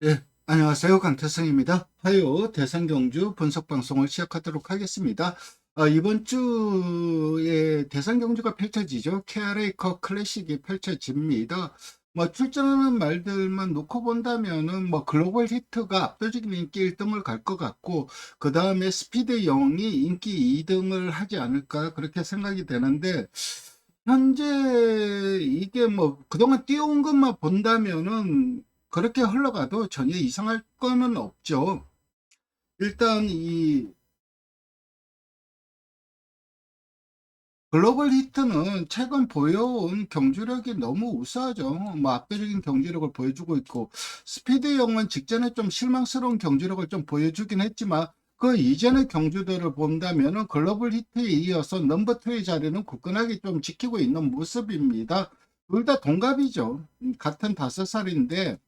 예, 안녕하세요. 강태성입니다. 화요 대상경주 분석 방송을 시작하도록 하겠습니다. 이번 주에 대상경주가 펼쳐지죠. KRA컵 클래식이 펼쳐집니다. 출전하는 말들만 놓고 본다면은 글로벌 히트가 압도적인 인기 1등을 갈 것 같고, 그 다음에 스피드 영이 인기 2등을 하지 않을까 그렇게 생각이 되는데, 현재 이게 그동안 뛰어온 것만 본다면은 그렇게 흘러가도 전혀 이상할 거는 없죠. 일단 이 글로벌 히트는 최근 보여온 경주력이 너무 우수하죠. 압도적인 경주력을 보여주고 있고, 스피드 영은 직전에 좀 실망스러운 경주력을 좀 보여주긴 했지만, 그 이전의 경주들을 본다면은 글로벌 히트에 이어서 넘버 2의 자리는 굳건하게 좀 지키고 있는 모습입니다. 둘 다 동갑이죠. 같은 5살인데,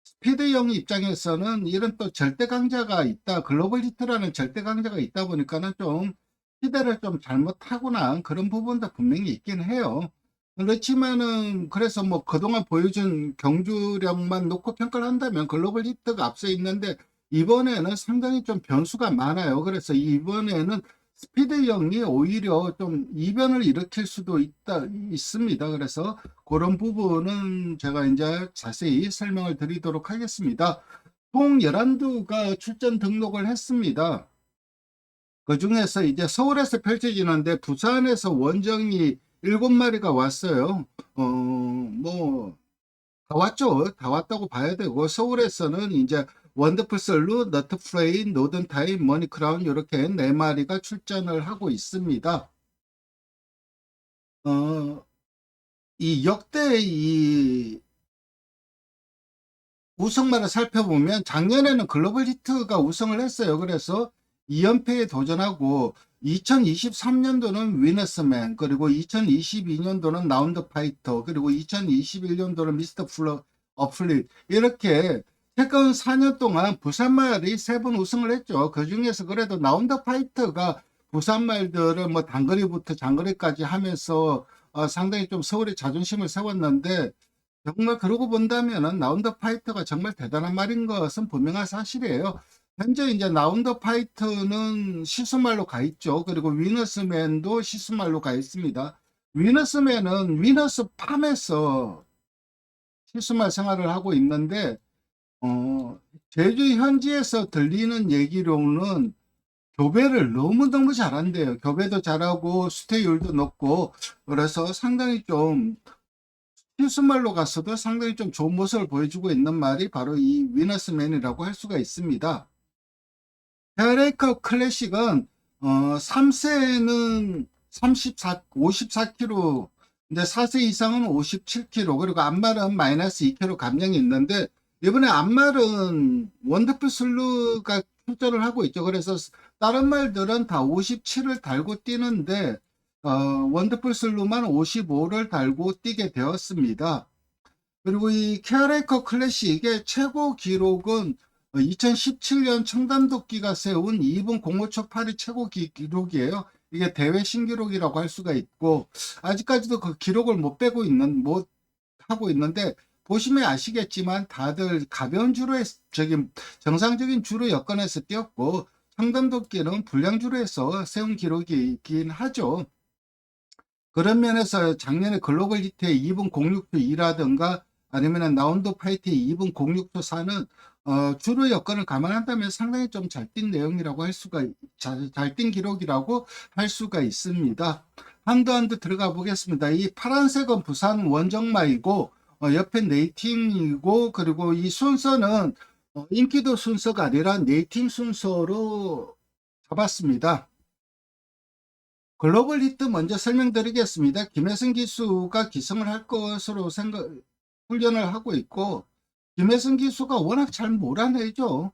스피드형 입장에서는 이런 또 절대 강자가 있다, 글로벌 히트라는 절대 강자가 있다 보니까는 좀 시대를 좀 잘못하거나 그런 부분도 분명히 있긴 해요. 그렇지만은 그래서 그동안 보여준 경주력만 놓고 평가를 한다면 글로벌 히트가 앞서 있는데, 이번에는 상당히 좀 변수가 많아요. 그래서 이번에는 스피드형이 오히려 좀 이변을 일으킬 수도 있습니다. 그래서 그런 부분은 제가 이제 자세히 설명을 드리도록 하겠습니다. 총 11두가 출전 등록을 했습니다. 그 중에서 이제 서울에서 펼쳐지는데 부산에서 원정이 7마리가 왔어요. 다 왔죠. 다 왔다고 봐야 되고, 서울에서는 이제 원더풀 솔루, 너트 프레인, 노던 타임, 머니 크라운 이렇게 4마리가 출전을 하고 있습니다. 어, 이 역대 이 우승만을 살펴보면 작년에는 글로벌 히트가 우승을 했어요. 그래서 2연패에 도전하고, 2023년도는 위너스맨, 그리고 2022년도는 라운드 파이터, 그리고 2021년도는 미스터 플러 어플릿, 이렇게 최근 4년 동안 부산말이 3번 우승을 했죠. 그 중에서 그래도 라운드 파이터가 부산말들을 단거리부터 장거리까지 하면서 상당히 좀 서울의 자존심을 세웠는데, 정말 그러고 본다면은 라운더 파이터가 정말 대단한 말인 것은 분명한 사실이에요. 현재 이제 라운더 파이터는 시스말로 가 있죠. 그리고 위너스맨도 시스말로 가 있습니다. 위너스맨은 위너스 팜에서 시스말 생활을 하고 있는데, 제주 현지에서 들리는 얘기로는 교배를 너무너무 잘한대요. 교배도 잘하고 수태율도 높고, 그래서 상당히 좀 필수말로 갔어도 상당히 좀 좋은 모습을 보여주고 있는 말이 바로 이 위너스맨이라고 할 수가 있습니다. 페어레이컵 클래식은 3세는 54kg, 이제 4세 이상은 57kg, 그리고 앞말은 마이너스 2kg 감량이 있는데, 이번에 앞말은 원더풀 슬루가 출전을 하고 있죠. 그래서 다른 말들은 다 57을 달고 뛰는데, 원더풀 슬루만 55를 달고 뛰게 되었습니다. 그리고 이 케어레이커 클래식의 최고 기록은 2017년 청담도끼가 세운 2분 05초 8이 최고 기록이에요. 이게 대회 신기록이라고 할 수가 있고, 아직까지도 그 기록을 못 하고 있는데, 보시면 아시겠지만 다들 가벼운 정상적인 주로 여건에서 뛰었고, 청담도끼는 불량주로에서 세운 기록이긴 하죠. 그런 면에서 작년에 글로벌 히트의 2분 06초 2라든가 아니면 라운드 파이트의 2분 06초 4는 주로 여건을 감안한다면 상당히 좀 잘 뛴 내용이라고 할 수가, 잘 뛴 기록이라고 할 수가 있습니다. 한드 들어가 보겠습니다. 이 파란색은 부산 원정마이고, 옆에 네이팅이고, 그리고 이 순서는 인기도 순서가 아니라 네이팅 순서로 잡았습니다. 글로벌 히트 먼저 설명드리겠습니다. 김혜승 기수가 기성을 할 것으로 훈련을 하고 있고, 김혜승 기수가 워낙 잘 몰아내죠.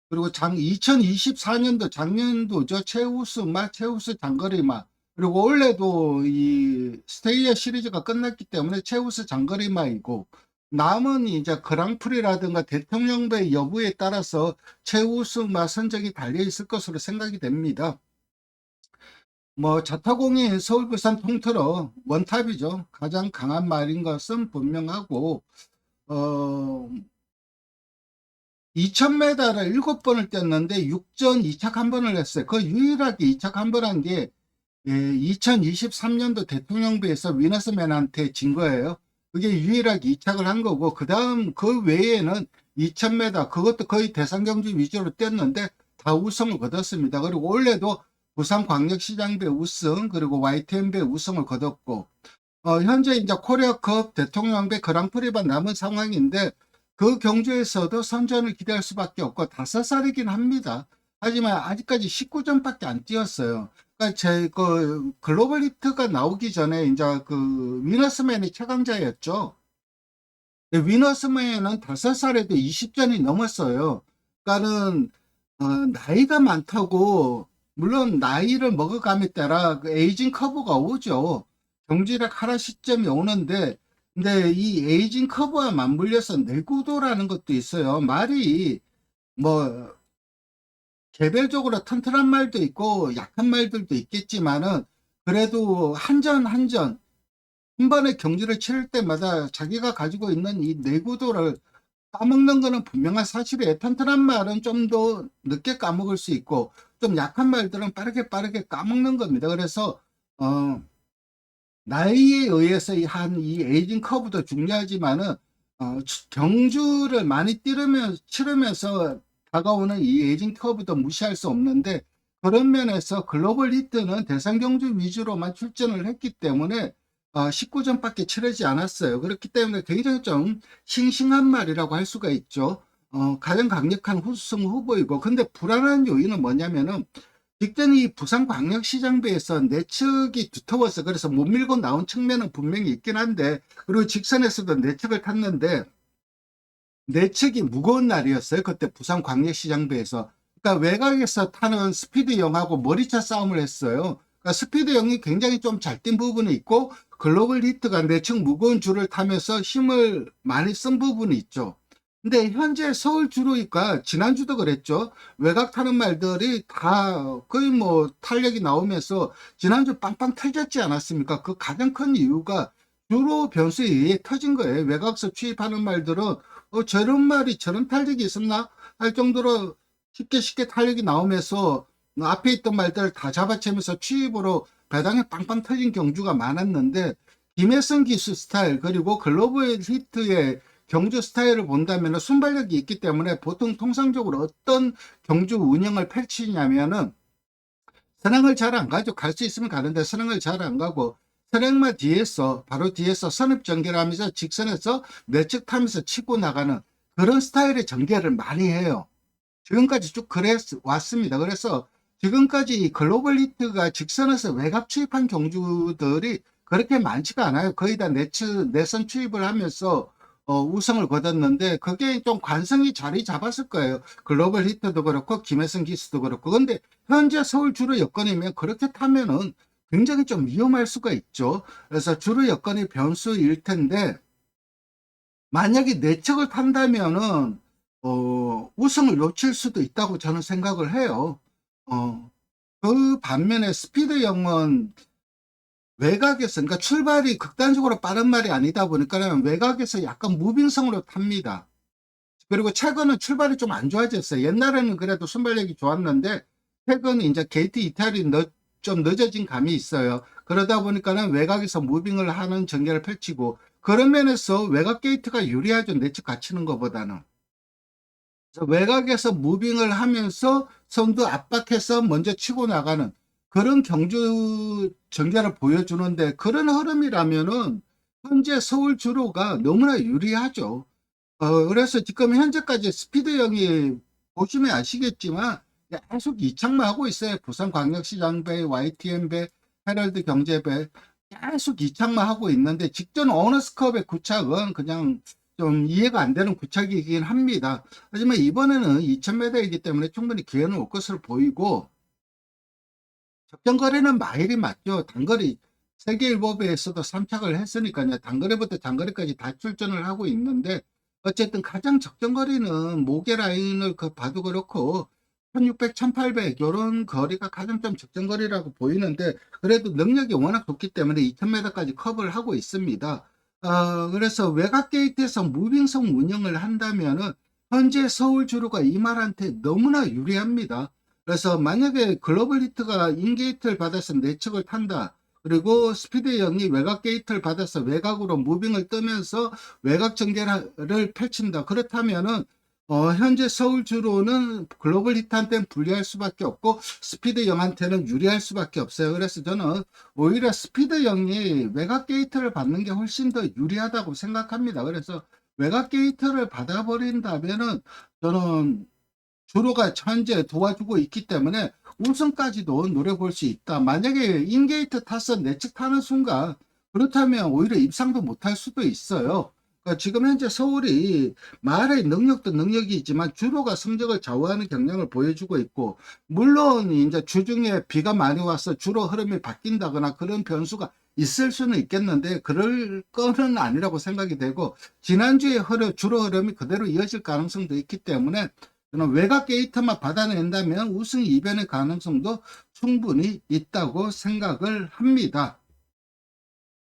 그리고 2024년도 작년도죠. 최우수 장거리마. 그리고 올해도 이 스테이어 시리즈가 끝났기 때문에 최우수 장거리마이고, 남은 이제 그랑프리라든가 대통령배 여부에 따라서 최우수마 선정이 달려 있을 것으로 생각이 됩니다. 자타공인 서울 부산 통틀어 원탑이죠. 가장 강한 말인 것은 분명하고, 어, 2000m를 7번을 뛰었는데 6전 2착 1번을 했어요. 그 유일하게 2착 1번 한 게 2023년도 대통령배에서 위너스맨한테 진 거예요. 그게 유일하게 2착을 한 거고, 그 다음 그 외에는 2000m 그것도 거의 대상 경주 위주로 뛰었는데 다 우승을 거뒀습니다. 그리고 올해도 부산광역시장배 우승, 그리고 YTN배 우승을 거뒀고, 현재 이제 코리아컵 대통령배 그랑프리만 남은 상황인데, 그 경주에서도 선전을 기대할 수밖에 없고 5살이긴 합니다. 하지만 아직까지 19전밖에 안 뛰었어요. 그러니까 그 글로벌 히트가 나오기 전에 이제 그 위너스맨이 최강자였죠. 근데 위너스맨은 5살에도 20전이 넘었어요. 그러니까는 나이가 많다고, 물론 나이를 먹어감에 따라 그 에이징 커브가 오죠. 경지력 하락 시점이 오는데, 근데 이 에이징 커브와 맞물려서 내구도라는 것도 있어요. 말이 뭐 개별적으로 튼튼한 말도 있고 약한 말들도 있겠지만은, 그래도 한 번의 경기를 치를 때마다 자기가 가지고 있는 이 내구도를 까먹는 거는 분명한 사실이에요. 튼튼한 말은 좀 더 늦게 까먹을 수 있고, 좀 약한 말들은 빠르게 까먹는 겁니다. 그래서 나이에 의해서 이 에이징 커브도 중요하지만은, 경주를 많이 치르면서 다가오는 이 에이징 커브도 무시할 수 없는데, 그런 면에서 글로벌 히트는 대상 경주 위주로만 출전을 했기 때문에 19전밖에 치르지 않았어요. 그렇기 때문에 굉장히 좀 싱싱한 말이라고 할 수가 있죠. 가장 강력한 우승 후보이고, 근데 불안한 요인은 뭐냐면은, 직전 이 부산광역시장배에서 내측이 두터워서 그래서 못 밀고 나온 측면은 분명히 있긴 한데, 그리고 직선에서도 내측을 탔는데 내측이 무거운 날이었어요. 그때 부산광역시장배에서. 그러니까 외곽에서 타는 스피드영하고 머리차 싸움을 했어요. 그러니까 스피드영이 굉장히 좀 잘 뛴 부분이 있고, 글로벌 히트가 내측 무거운 줄을 타면서 힘을 많이 쓴 부분이 있죠. 근데 현재 서울 주로니까 지난주도 그랬죠. 외곽 타는 말들이 다 거의 뭐 탄력이 나오면서 지난주 빵빵 터졌지 않았습니까? 그 가장 큰 이유가 주로 변수에 의해 터진 거예요. 외곽서 취입하는 말들은 저런 말이 저런 탄력이 있었나 할 정도로 쉽게 탄력이 나오면서 앞에 있던 말들을 다 잡아채면서 취입으로 배당이 빵빵 터진 경주가 많았는데, 김혜성 기수 스타일 그리고 글로벌 히트의 경주 스타일을 본다면 순발력이 있기 때문에 보통 통상적으로 어떤 경주 운영을 펼치냐면은, 선행을 잘 안 가죠. 갈 수 있으면 가는데 선행을 잘 안 가고, 선행마 뒤에서 바로 뒤에서 선입 전개하면서 직선에서 내측 타면서 치고 나가는 그런 스타일의 전개를 많이 해요. 지금까지 쭉 그래 왔습니다. 그래서 지금까지 글로벌 히트가 직선에서 외곽 추입한 경주들이 그렇게 많지가 않아요. 거의 다 내선 추입을 하면서 우승을 거뒀는데, 그게 좀 관성이 자리 잡았을 거예요. 글로벌 히트도 그렇고 김혜성 기수도 그렇고. 근데 현재 서울 주로 여건이면 그렇게 타면은 굉장히 좀 위험할 수가 있죠. 그래서 주로 여건이 변수일 텐데, 만약에 내측을 탄다면은 우승을 놓칠 수도 있다고 저는 생각을 해요. 그 반면에 스피드 영은 외곽에서, 그러니까 출발이 극단적으로 빠른 말이 아니다 보니까 외곽에서 약간 무빙성으로 탑니다. 그리고 최근은 출발이 좀 안 좋아졌어요. 옛날에는 그래도 순발력이 좋았는데 최근은 이제 게이트 이탈이 좀 늦어진 감이 있어요. 그러다 보니까는 외곽에서 무빙을 하는 전개를 펼치고, 그런 면에서 외곽 게이트가 유리하죠. 내측 갇히는 것보다는. 그래서 외곽에서 무빙을 하면서 선두 압박해서 먼저 치고 나가는 그런 경주 전개를 보여주는데, 그런 흐름이라면은 현재 서울 주로가 너무나 유리하죠. 그래서 지금 현재까지 스피드형이 보시면 아시겠지만 계속 이착만 하고 있어요. 부산광역시장배, YTN배, 헤럴드 경제배 계속 이착만 하고 있는데, 직전 오너스컵의 구착은 그냥 좀 이해가 안 되는 구착이긴 합니다. 하지만 이번에는 2000m이기 때문에 충분히 기회는 올 것으로 보이고, 적정거리는 마일이 맞죠. 단거리 세계일보배에서도 3착을 했으니까요. 단거리부터 장거리까지 다 출전을 하고 있는데, 어쨌든 가장 적정거리는 모계 라인을 봐도 그렇고 1600, 1800 이런 거리가 가장 좀 적정거리라고 보이는데, 그래도 능력이 워낙 좋기 때문에 2000m까지 커버를 하고 있습니다. 그래서 외곽 게이트에서 무빙성 운영을 한다면은 현재 서울 주로가 이 말한테 너무나 유리합니다. 그래서 만약에 글로벌 히트가 인게이트를 받아서 내측을 탄다. 그리고 스피드 영이 외곽 게이트를 받아서 외곽으로 무빙을 뜨면서 외곽 전개를 펼친다. 그렇다면은 현재 서울 주로는 글로벌 히트한테는 불리할 수밖에 없고 스피드 영한테는 유리할 수밖에 없어요. 그래서 저는 오히려 스피드 영이 외곽 게이트를 받는 게 훨씬 더 유리하다고 생각합니다. 그래서 외곽 게이트를 받아버린다면은 저는 주로가 현재 도와주고 있기 때문에 우승까지도 노려볼 수 있다. 만약에 인게이트 타서 내측 타는 순간 그렇다면 오히려 입상도 못할 수도 있어요. 그러니까 지금 현재 서울이 말의 능력도 능력이지만 주로가 성적을 좌우하는 경향을 보여주고 있고, 물론 이제 주중에 비가 많이 와서 주로 흐름이 바뀐다거나 그런 변수가 있을 수는 있겠는데 그럴 거는 아니라고 생각이 되고, 지난주에 주로 흐름이 그대로 이어질 가능성도 있기 때문에 저는 외곽 게이트만 받아낸다면 우승 이변의 가능성도 충분히 있다고 생각을 합니다.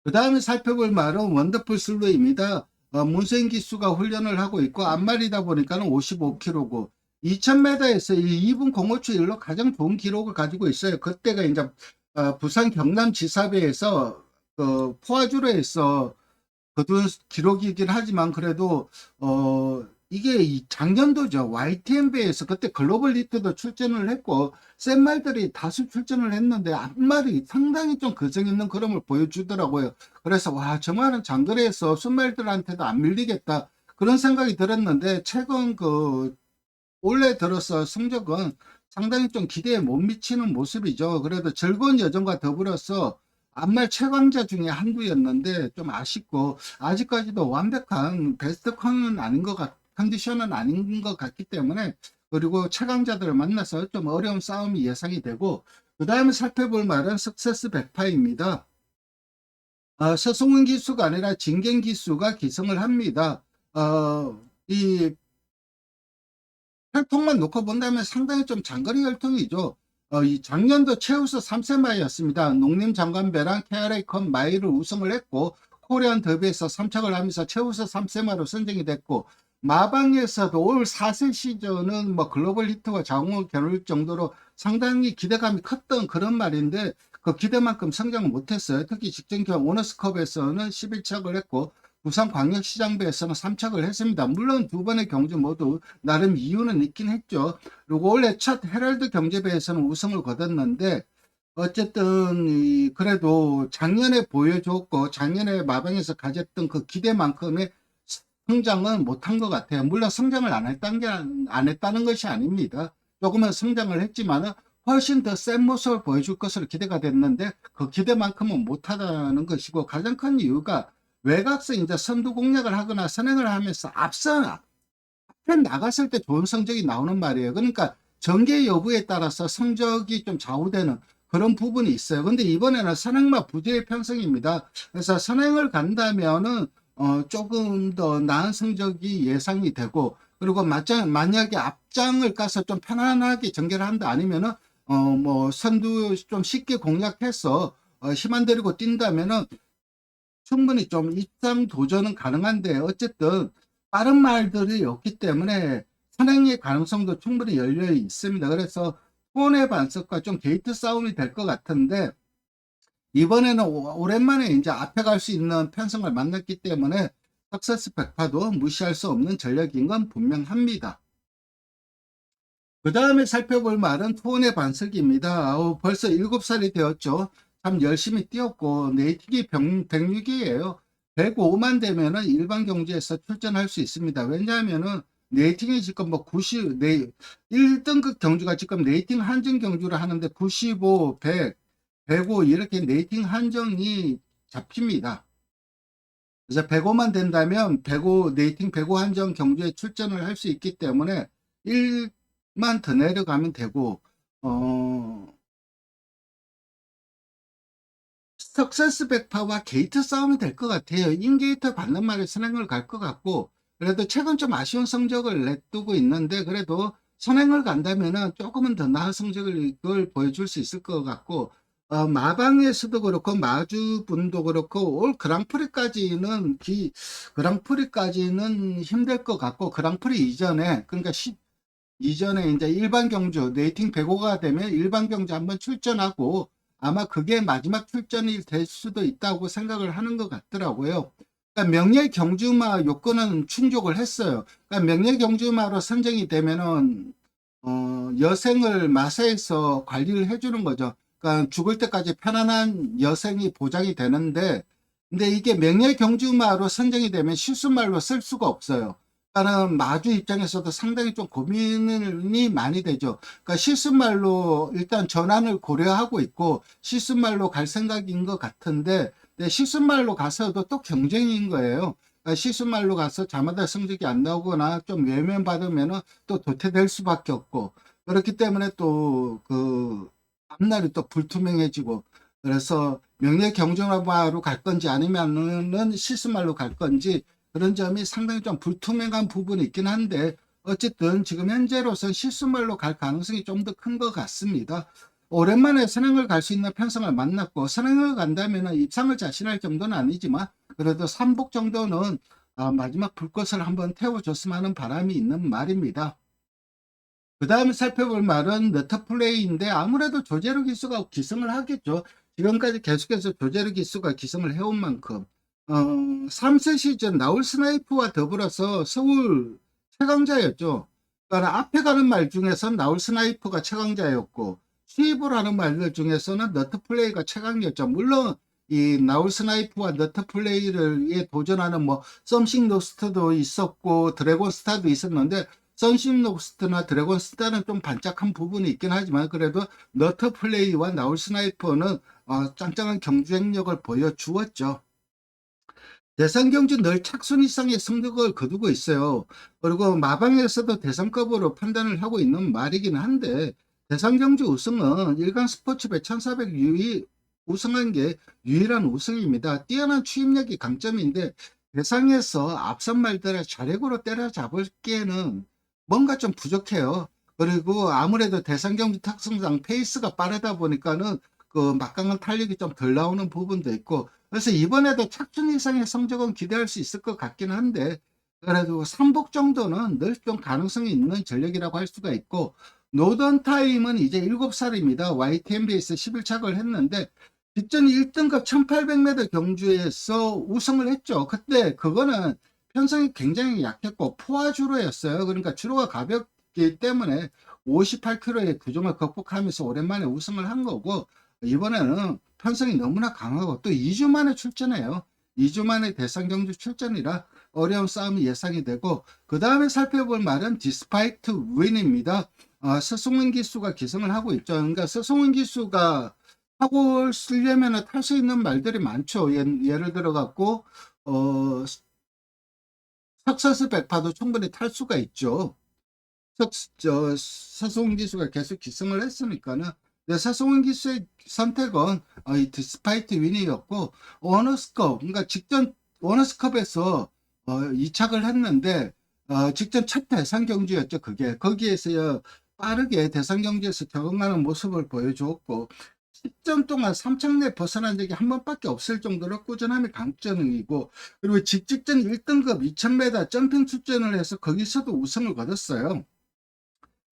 그 다음에 살펴볼 말은 원더풀 슬로우입니다. 문세인 기수가 훈련을 하고 있고 앞말이다 보니까는 55km고 2000m에서 2분 05초 1로 가장 좋은 기록을 가지고 있어요. 그때가 이제 부산 경남지사배에서 포화주로에서 거둔 기록이긴 하지만 그래도 이게 작년도죠. YTN배에서 그때 글로벌 히트도 출전을 했고 센 말들이 다수 출전을 했는데 앞말이 상당히 좀 거성 있는 그림을 보여주더라고요. 그래서 와, 저 말은 장거리에서 순말들한테도 안 밀리겠다 그런 생각이 들었는데 최근 올해 들어서 성적은 상당히 좀 기대에 못 미치는 모습이죠. 그래도 즐거운 여정과 더불어서 앞말 최강자 중에 한 구였는데 좀 아쉽고 아직까지도 완벽한 베스트 컨디션은 아닌 것 같기 때문에, 그리고 최강자들을 만나서 좀 어려운 싸움이 예상이 되고, 그 다음에 살펴볼 말은 석세스 백파입니다. 서승훈 기수가 아니라 진경 기수가 기승을 합니다. 이 혈통만 놓고 본다면 상당히 좀 장거리 혈통이죠. 이 작년도 최우수 3세마이였습니다. 농림장관배랑 KRA컵 마일을 우승을 했고 코리안 더비에서 3착을 하면서 최우수 3세마로 선정이 됐고, 마방에서도 올 4세 시즌은 뭐 글로벌 히트와 장을 겨룰 정도로 상당히 기대감이 컸던 그런 말인데 그 기대만큼 성장을 못했어요. 특히 직전 기간 오너스컵에서는 11착을 했고 부산광역시장배에서는 3착을 했습니다. 물론 두 번의 경주 모두 나름 이유는 있긴 했죠. 그리고 원래 첫 헤럴드 경제배에서는 우승을 거뒀는데 어쨌든 그래도 작년에 보여줬고 작년에 마방에서 가졌던 그 기대만큼의 성장은 못한 것 같아요. 물론 성장을 안 했다는 것이 아닙니다. 조금은 성장을 했지만은 훨씬 더 센 모습을 보여줄 것으로 기대가 됐는데 그 기대만큼은 못하다는 것이고, 가장 큰 이유가 외곽서 이제 선두 공략을 하거나 선행을 하면서 앞에 나갔을 때 좋은 성적이 나오는 말이에요. 그러니까 전개 여부에 따라서 성적이 좀 좌우되는 그런 부분이 있어요. 근데 이번에는 선행만 부재의 편성입니다. 그래서 선행을 간다면은 조금 더 나은 성적이 예상이 되고, 그리고 만약에 앞장을 가서 좀 편안하게 전개를 한다 아니면은 뭐 선두 좀 쉽게 공략해서 힘안 들이고 뛴다면은 충분히 좀 입상 도전은 가능한데, 어쨌든 빠른 말들이 없기 때문에 선행의 가능성도 충분히 열려 있습니다. 그래서 투혼의 반석과 좀 게이트 싸움이 될 것 같은데, 이번에는 오랜만에 이제 앞에 갈 수 있는 편성을 만났기 때문에 석세스 백파도 무시할 수 없는 전력인 건 분명합니다. 그 다음에 살펴볼 말은 투혼의 반석입니다. 벌써 7살이 되었죠. 참 열심히 뛰었고 네이팅이 106이에요. 105만 되면은 일반 경주에서 출전할 수 있습니다. 왜냐하면은 네이팅이 지금 뭐 1등급 경주가 지금 네이팅 한정 경주를 하는데 95, 100, 105 이렇게 네이팅 한정이 잡힙니다. 그래서 105만 된다면 105 네이팅 105 한정 경주에 출전을 할 수 있기 때문에 1만 더 내려가면 되고, 석세스 백파와 게이트 싸움이 될 것 같아요. 인게이트 받는 말에 선행을 갈 것 같고, 그래도 최근 좀 아쉬운 성적을 내두고 있는데 그래도 선행을 간다면은 조금은 더 나은 성적을 보여줄 수 있을 것 같고, 마방에서도 그렇고 마주분도 그렇고 올 그랑프리까지는 힘들 것 같고, 그랑프리 이전에, 그러니까 이전에 이제 일반 경주 레이팅 105가 되면 일반 경주 한번 출전하고 아마 그게 마지막 출전이 될 수도 있다고 생각을 하는 것 같더라고요. 그러니까 명예 경주마 요건은 충족을 했어요. 그러니까 명예 경주마로 선정이 되면은 여생을 마사에서 관리를 해주는 거죠. 그러니까 죽을 때까지 편안한 여생이 보장이 되는데, 근데 이게 명예 경주마로 선정이 되면 실수말로 쓸 수가 없어요. 그러니까는 마주 입장에서도 상당히 좀 고민이 많이 되죠. 그러니까 실수말로 일단 전환을 고려하고 있고 실수말로 갈 생각인 것 같은데, 근데 실수말로 가서도 또 경쟁인 거예요. 그러니까 실수말로 가서 자마다 성적이 안 나오거나 좀 외면받으면은 또 도태될 수밖에 없고, 그렇기 때문에 또 그 앞날이 또 불투명해지고, 그래서 명예 경주마로 갈 건지 아니면은 실수말로 갈 건지, 그런 점이 상당히 좀 불투명한 부분이 있긴 한데, 어쨌든 지금 현재로선 실수말로 갈 가능성이 좀 더 큰 것 같습니다. 오랜만에 선행을 갈 수 있는 편성을 만났고, 선행을 간다면 입상을 자신할 정도는 아니지만 그래도 삼복 정도는 마지막 불꽃을 한번 태워줬으면 하는 바람이 있는 말입니다. 그 다음에 살펴볼 말은 너터플레이인데, 아무래도 조제루 기수가 기승을 하겠죠. 지금까지 계속해서 조제루 기수가 기승을 해온 만큼 3세 시즌 나올 스나이프와 더불어서 서울 최강자였죠. 그러니까 앞에 가는 말 중에서는 나올 스나이프가 최강자였고, 수입을 하는 말들 중에서는 너트플레이가 최강이었죠. 물론 이 나올 스나이프와 너트플레이를 도전하는 뭐 썸씽 노스트도 있었고 드래곤스타도 있었는데, 선심 노스트나 드래곤스타는 좀 반짝한 부분이 있긴 하지만 그래도 너트플레이와 나올 스나이퍼는 짱짱한 경쟁력을 보여주었죠. 대상 경주 늘 착순 이상의 성적을 거두고 있어요. 그리고 마방에서도 대상급으로 판단을 하고 있는 말이긴 한데, 대상 경주 우승은 일간 스포츠배 1400 우승한 게 유일한 우승입니다. 뛰어난 추임력이 강점인데, 대상에서 앞선 말들의 자력으로 때려잡을기에는 뭔가 좀 부족해요. 그리고 아무래도 대상 경주 특성상 페이스가 빠르다 보니까는 그 막강한 탄력이 좀 덜 나오는 부분도 있고, 그래서 이번에도 착순 이상의 성적은 기대할 수 있을 것 같긴 한데, 그래도 삼복 정도는 늘 좀 가능성이 있는 전력이라고 할 수가 있고, 노던 타임은 이제 7살입니다. YTNB에서 11착을 했는데, 직전 1등급 1800m 경주에서 우승을 했죠. 그때 그거는 편성이 굉장히 약했고 포화주로였어요. 그러니까 주로가 가볍기 때문에 58kg의 규정을 극복하면서 오랜만에 우승을 한 거고, 이번에는 편성이 너무나 강하고 또 2주 만에 출전해요. 2주 만에 대상 경주 출전이라 어려운 싸움이 예상이 되고, 그 다음에 살펴볼 말은 디스파이트 윈입니다. 서승훈 기수가 기승을 하고 있죠. 그러니까 서승훈 기수가 타고 쓰려면 탈 수 있는 말들이 많죠. 예를 들어 갖고 석서스 백파도 충분히 탈 수가 있죠. 서승훈 기수가 계속 기승을 했으니까는, 서승훈 기수의 선택은 이 디스파이트 윈이었고, 워너스컵, 그러니까 직전 워너스컵에서 2착을 했는데 직전 첫 대상 경주였죠. 그게 거기에서 빠르게 대상 경주에서 적응하는 모습을 보여주었고, 10점 동안 3착 내 벗어난 적이 한 번밖에 없을 정도로 꾸준함이 강점이고, 그리고 직전 1등급 2000m 점핑 출전을 해서 거기서도 우승을 거뒀어요.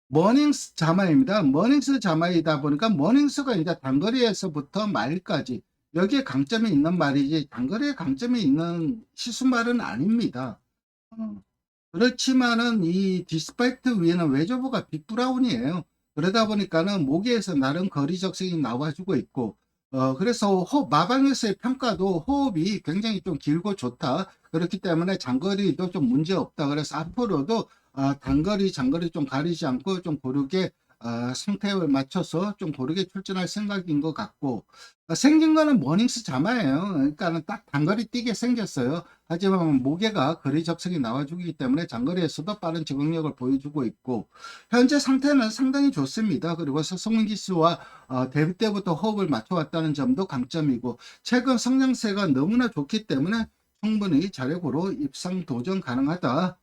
머닝스 자마입니다. 머닝스 자마이다 보니까 머닝스가 이제 단거리에서부터 마일까지 여기에 강점이 있는 말이지, 단거리에 강점이 있는 시수말은 아닙니다. 어, 그렇지만은 이 디스파이트 위에는 외조부가 빅브라운이에요. 그러다 보니까는 모기에서 나름 거리 적성이 나와주고 있고, 그래서 마방에서의 평가도 호흡이 굉장히 좀 길고 좋다. 그렇기 때문에 장거리도 좀 문제 없다. 그래서 앞으로도 단거리, 장거리 좀 가리지 않고 좀 고르게 상태를 맞춰서 좀 고르게 출전할 생각인 것 같고, 생긴 거는 머닝스 자마예요. 그러니까는 딱 단거리 뛰게 생겼어요. 하지만 모계가 거리 적성이 나와주기 때문에 장거리에서도 빠른 적응력을 보여주고 있고, 현재 상태는 상당히 좋습니다. 그리고 서성훈 기수와 데뷔 때부터 호흡을 맞춰왔다는 점도 강점이고, 최근 성장세가 너무나 좋기 때문에 충분히 자력으로 입상 도전 가능하다.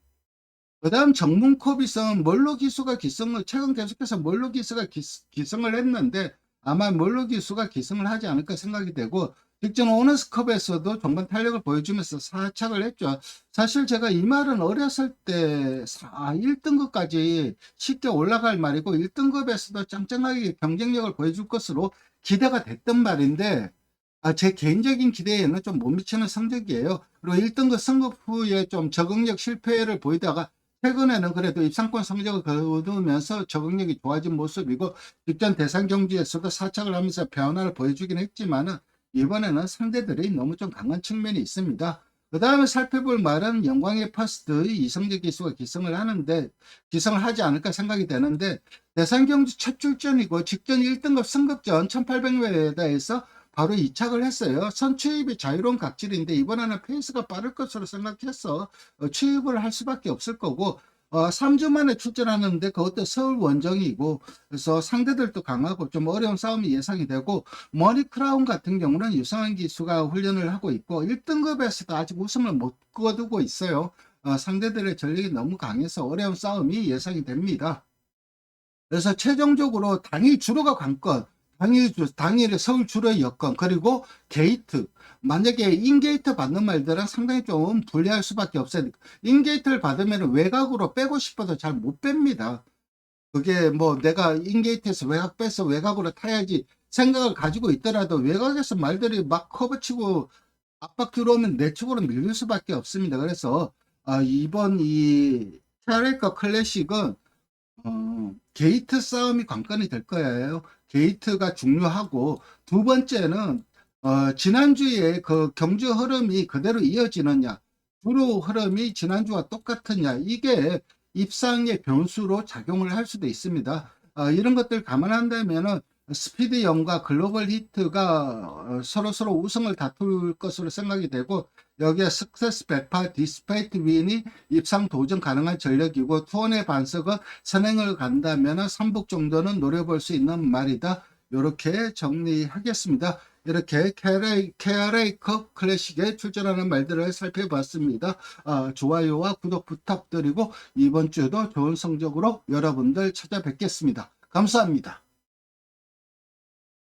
그 다음 정문 코빗은 멀로 기수가 최근 계속해서 멀로 기수가 기승을 했는데, 아마 몰로 기수가 기승을 하지 않을까 생각이 되고, 직전 오너스컵에서도 종반 탄력을 보여주면서 4착을 했죠. 사실 제가 이 말은 어렸을 때 1등급까지 쉽게 올라갈 말이고 1등급에서도 짱짱하게 경쟁력을 보여줄 것으로 기대가 됐던 말인데, 제 개인적인 기대에는 좀 못 미치는 성적이에요. 그리고 1등급 승급 후에 좀 적응력 실패를 보이다가 최근에는 그래도 입상권 성적을 거두면서 적응력이 좋아진 모습이고, 직전 대상 경기에서도 4착을 하면서 변화를 보여주긴 했지만은 이번에는 상대들이 너무 좀 강한 측면이 있습니다. 그 다음에 살펴볼 말은 영광의 퍼스트의 이성재 기수가 기승을 하지 않을까 생각이 되는데, 대상 경기 첫 출전이고 직전 1등급 승급전 1800m에서 바로 2착을 했어요. 선취입이 자유로운 각질인데 이번에는 페이스가 빠를 것으로 생각해서 취입을 할 수밖에 없을 거고, 3주 만에 출전하는데 그것도 서울 원정이고, 그래서 상대들도 강하고 좀 어려운 싸움이 예상이 되고, 머니 크라운 같은 경우는 유성환 기수가 훈련을 하고 있고 1등급에서도 아직 우승을 못 거두고 있어요. 상대들의 전력이 너무 강해서 어려운 싸움이 예상이 됩니다. 그래서 최종적으로 당일 주로가 관건, 당일에 서울 주로의 여건, 그리고 게이트. 만약에 인게이트 받는 말들은 상당히 좀 불리할 수밖에 없어요. 인게이트를 받으면 외곽으로 빼고 싶어도 잘 못 뺍니다. 그게 뭐 내가 인게이트에서 외곽 빼서 외곽으로 타야지 생각을 가지고 있더라도 외곽에서 말들이 막 커브치고 압박 들어오면 내 쪽으로 밀릴 수밖에 없습니다. 그래서 이번 이 트레이커 클래식은 게이트 싸움이 관건이 될 거예요. 게이트가 중요하고, 두 번째는 지난주에 그 경주 흐름이 그대로 이어지느냐, 주로 흐름이 지난주와 똑같으냐, 이게 입상의 변수로 작용을 할 수도 있습니다. 이런 것들 감안한다면은 스피드 영과 글로벌 히트가 서로 우승을 다툴 것으로 생각이 되고, 여기에 스크세스 백파 디스페이트 윈이 입상 도전 가능한 전력이고, 투혼의 반석은 선행을 간다면 3북 정도는 노려볼 수 있는 말이다. 이렇게 정리하겠습니다. 이렇게 KRA컵 클래식에 출전하는 말들을 살펴봤습니다. 좋아요와 구독 부탁드리고 이번 주도 좋은 성적으로 여러분들 찾아뵙겠습니다. 감사합니다.